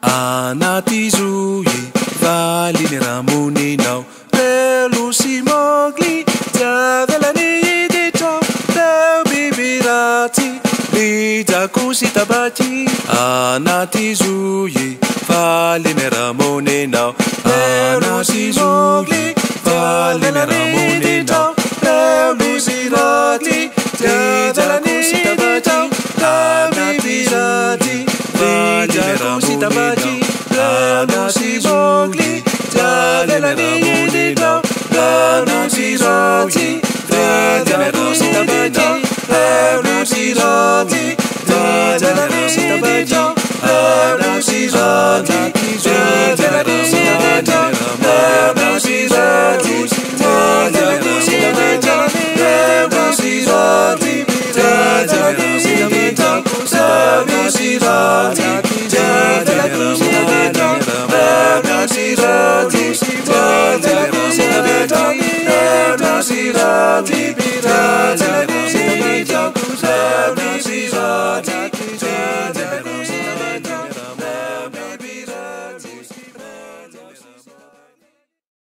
Anaty zoe valiny ramoninao relo sy mogly diavelany hiditra reo biby ratsy mijako sy tabaky anaty zoe valiny ramoninao anaty zoe valiny ramoninao reo biby ratsy mijako sy tabaky anaty zoe valiny ramoninao anaty zoe valiny ramoninao anaty zoe valiny ramoninao anaty zoe valiny ramoninao anaty zoe valiny ramoninao anaty zoe valiny ramoninao anaty zoe Deep